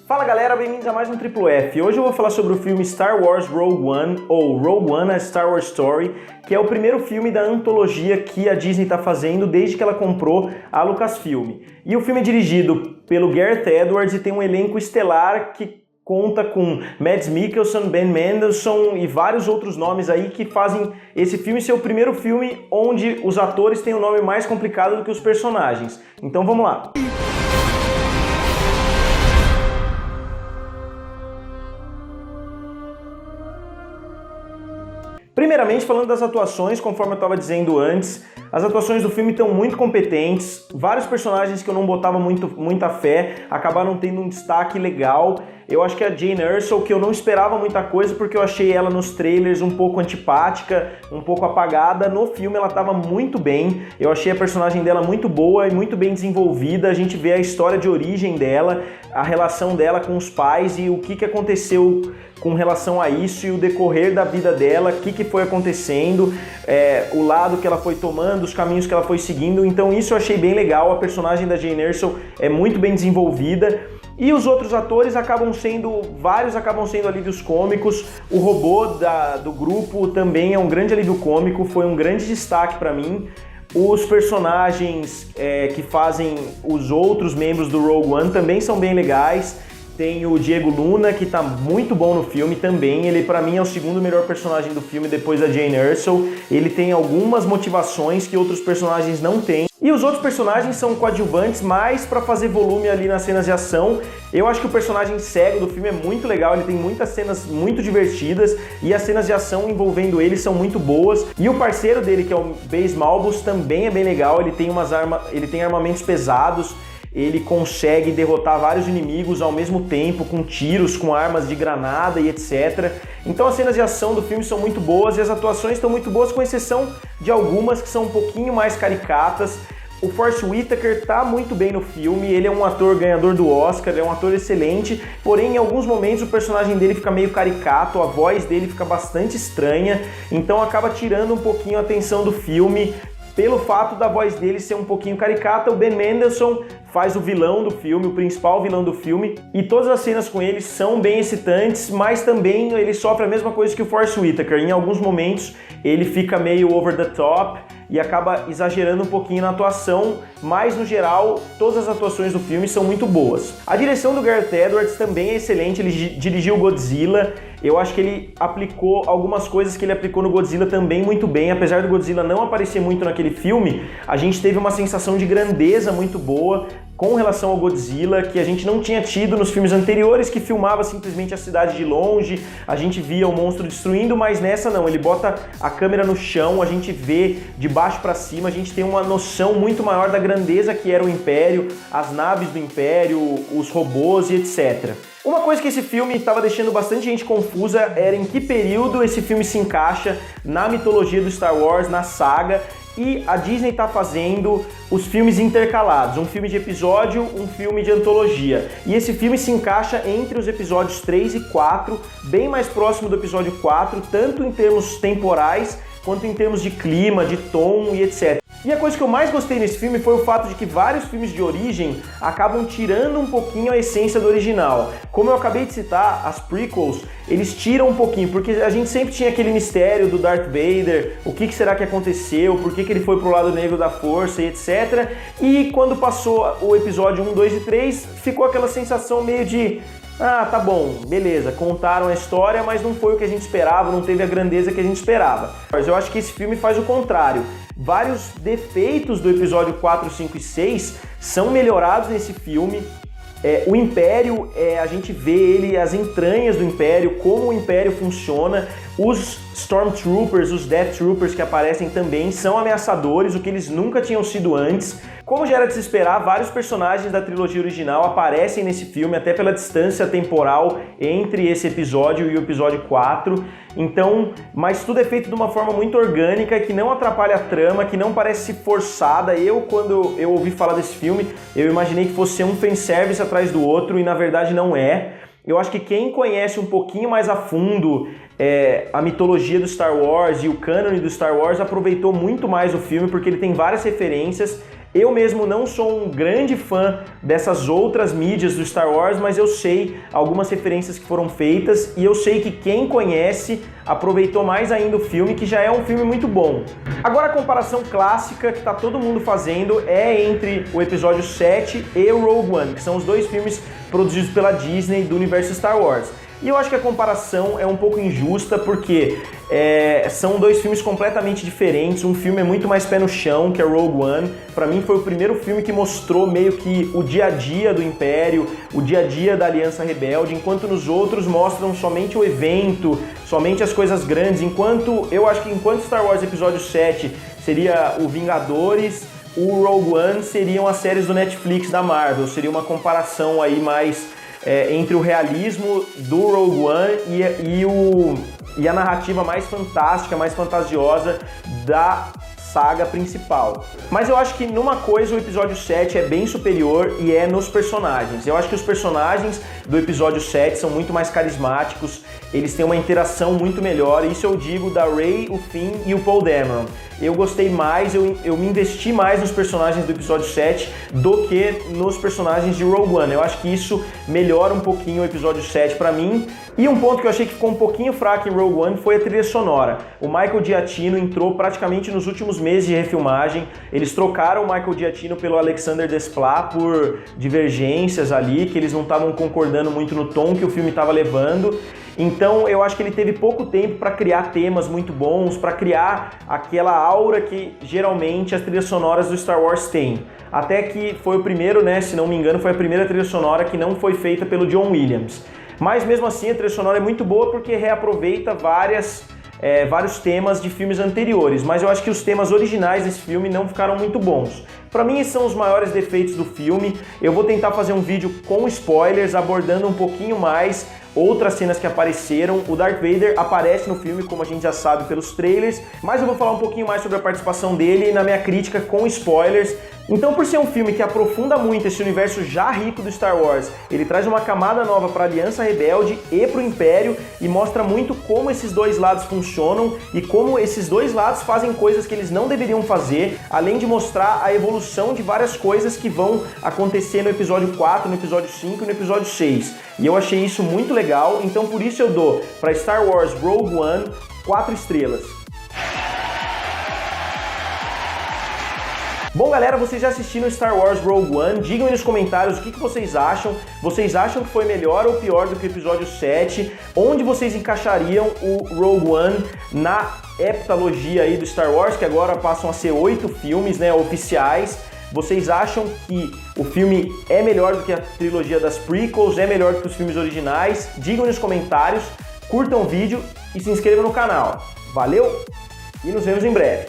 Fala galera, bem-vindos a mais um Triplo F. Hoje eu vou falar sobre o filme Star Wars Rogue One, ou Rogue One, A Star Wars Story, que é o primeiro filme da antologia que a Disney está fazendo desde que ela comprou a Lucasfilm. E o filme é dirigido pelo Gareth Edwards e tem um elenco estelar que conta com Mads Mikkelsen, Ben Mendelsohn e vários outros nomes aí que fazem esse filme ser o primeiro filme onde os atores têm um nome mais complicado do que os personagens. Então vamos lá. Primeiramente, falando das atuações, conforme eu estava dizendo antes, as atuações do filme estão muito competentes, vários personagens que eu não botava muita fé acabaram tendo um destaque legal. Eu acho que a Jane Erso, que eu não esperava muita coisa porque eu achei ela nos trailers um pouco antipática, um pouco apagada, no filme ela estava muito bem, eu achei a personagem dela muito boa e muito bem desenvolvida, a gente vê a história de origem dela, a relação dela com os pais e o que aconteceu com relação a isso e o decorrer da vida dela, o que foi acontecendo, o lado que ela foi tomando, os caminhos que ela foi seguindo, então isso eu achei bem legal, a personagem da Jane Erso é muito bem desenvolvida. E os outros atores vários acabam sendo alívios cômicos, o robô do grupo também é um grande alívio cômico, foi um grande destaque para mim. Os personagens que fazem os outros membros do Rogue One também são bem legais. Tem o Diego Luna, que tá muito bom no filme também, ele pra mim é o segundo melhor personagem do filme depois da Jane Erso. Ele tem algumas motivações que outros personagens não têm. E os outros personagens são coadjuvantes, mais pra fazer volume ali nas cenas de ação. Eu acho que o personagem cego do filme é muito legal, ele tem muitas cenas muito divertidas e as cenas de ação envolvendo ele são muito boas. E o parceiro dele, que é o Baze Malbus, também é bem legal, ele tem armamentos pesados. Ele consegue derrotar vários inimigos ao mesmo tempo, com tiros, com armas de granada e etc. Então as cenas de ação do filme são muito boas e as atuações estão muito boas, com exceção de algumas que são um pouquinho mais caricatas. O Forest Whitaker tá muito bem no filme, ele é um ator ganhador do Oscar, é um ator excelente, porém em alguns momentos o personagem dele fica meio caricato, a voz dele fica bastante estranha, então acaba tirando um pouquinho a atenção do filme. Pelo fato da voz dele ser um pouquinho caricata, o Ben Mendelsohn faz o vilão do filme, o principal vilão do filme, e todas as cenas com ele são bem excitantes, mas também ele sofre a mesma coisa que o Forest Whitaker. Em alguns momentos ele fica meio over the top e acaba exagerando um pouquinho na atuação, mas no geral todas as atuações do filme são muito boas. A direção do Gareth Edwards também é excelente, ele dirigiu Godzilla. Eu acho que ele aplicou algumas coisas que ele aplicou no Godzilla também muito bem. Apesar do Godzilla não aparecer muito naquele filme, a gente teve uma sensação de grandeza muito boa com relação ao Godzilla, que a gente não tinha tido nos filmes anteriores, que filmava simplesmente a cidade de longe, a gente via o monstro destruindo, mas nessa não, ele bota a câmera no chão, a gente vê de baixo para cima, a gente tem uma noção muito maior da grandeza que era o Império, as naves do Império, os robôs e etc. Uma coisa que esse filme estava deixando bastante gente confusa era em que período esse filme se encaixa na mitologia do Star Wars, na saga, e a Disney está fazendo os filmes intercalados, um filme de episódio, um filme de antologia. E esse filme se encaixa entre os episódios 3 e 4, bem mais próximo do episódio 4, tanto em termos temporais, quanto em termos de clima, de tom e etc. E a coisa que eu mais gostei nesse filme foi o fato de que vários filmes de origem acabam tirando um pouquinho a essência do original. Como eu acabei de citar, as prequels, eles tiram um pouquinho, porque a gente sempre tinha aquele mistério do Darth Vader, o que será que aconteceu, por que ele foi pro lado negro da força e etc. E quando passou o episódio 1, 2 e 3, ficou aquela sensação meio de... ah, tá bom, beleza, contaram a história, mas não foi o que a gente esperava, não teve a grandeza que a gente esperava. Mas eu acho que esse filme faz o contrário. Vários defeitos do episódio 4, 5 e 6 são melhorados nesse filme. O Império, a gente vê ele, as entranhas do Império, como o Império funciona. Os Stormtroopers, os Death Troopers que aparecem também são ameaçadores, o que eles nunca tinham sido antes. Como já era de se esperar, vários personagens da trilogia original aparecem nesse filme, até pela distância temporal entre esse episódio e o episódio 4. Então, mas tudo é feito de uma forma muito orgânica, que não atrapalha a trama, que não parece forçada. Quando eu ouvi falar desse filme, eu imaginei que fosse ser um fanservice atrás do outro, e na verdade não é. Eu acho que quem conhece um pouquinho mais a fundo a mitologia do Star Wars e o cânone do Star Wars aproveitou muito mais o filme, porque ele tem várias referências. Eu mesmo não sou um grande fã dessas outras mídias do Star Wars, mas eu sei algumas referências que foram feitas e eu sei que quem conhece aproveitou mais ainda o filme, que já é um filme muito bom. Agora a comparação clássica que tá todo mundo fazendo é entre o episódio 7 e o Rogue One, que são os dois filmes produzidos pela Disney do universo Star Wars. E eu acho que a comparação é um pouco injusta porque são dois filmes completamente diferentes. Um filme é muito mais pé no chão, que é Rogue One. Pra mim foi o primeiro filme que mostrou meio que o dia a dia do Império, o dia a dia da Aliança Rebelde, enquanto nos outros mostram somente o evento, somente as coisas grandes. Eu acho que enquanto Star Wars Episódio 7 seria o Vingadores, o Rogue One seriam as séries do Netflix da Marvel. Seria uma comparação aí mais entre o realismo do Rogue One e a narrativa mais fantástica, mais fantasiosa da saga principal. Mas eu acho que numa coisa o episódio 7 é bem superior e é nos personagens. Eu acho que os personagens do episódio 7 são muito mais carismáticos, eles têm uma interação muito melhor, isso eu digo da Rey, o Finn e o Paul Dameron. Eu gostei mais, eu me investi mais nos personagens do episódio 7 do que nos personagens de Rogue One. Eu acho que isso melhora um pouquinho o episódio 7 pra mim. E um ponto que eu achei que ficou um pouquinho fraco em Rogue One foi a trilha sonora. O Michael Giacchino entrou praticamente nos últimos meses de refilmagem. Eles trocaram o Michael Giacchino pelo Alexander Desplat por divergências ali, que eles não estavam concordando muito no tom que o filme estava levando. Então eu acho que ele teve pouco tempo para criar temas muito bons, para criar aquela aura que geralmente as trilhas sonoras do Star Wars têm. Até que foi o primeiro, né, se não me engano, foi a primeira trilha sonora que não foi feita pelo John Williams. Mas mesmo assim a trilha sonora é muito boa porque reaproveita vários temas de filmes anteriores, mas eu acho que os temas originais desse filme não ficaram muito bons. Para mim, esses são os maiores defeitos do filme. Eu vou tentar fazer um vídeo com spoilers, abordando um pouquinho mais outras cenas que apareceram. O Darth Vader aparece no filme, como a gente já sabe pelos trailers, mas eu vou falar um pouquinho mais sobre a participação dele na minha crítica com spoilers. Então, por ser um filme que aprofunda muito esse universo já rico do Star Wars, ele traz uma camada nova para a Aliança Rebelde e para o Império e mostra muito como esses dois lados funcionam e como esses dois lados fazem coisas que eles não deveriam fazer, além de mostrar a evolução de várias coisas que vão acontecer no episódio 4, no episódio 5 e no episódio 6. E eu achei isso muito legal, então por isso eu dou para Star Wars Rogue One 4 estrelas. Bom, galera, vocês já assistiram Star Wars Rogue One? Digam aí nos comentários o que vocês acham. Vocês acham que foi melhor ou pior do que o episódio 7? Onde vocês encaixariam o Rogue One na heptalogia aí do Star Wars, que agora passam a ser 8 filmes, né, oficiais? Vocês acham que o filme é melhor do que a trilogia das prequels? É melhor do que os filmes originais? Digam nos comentários, curtam o vídeo e se inscrevam no canal. Valeu e nos vemos em breve.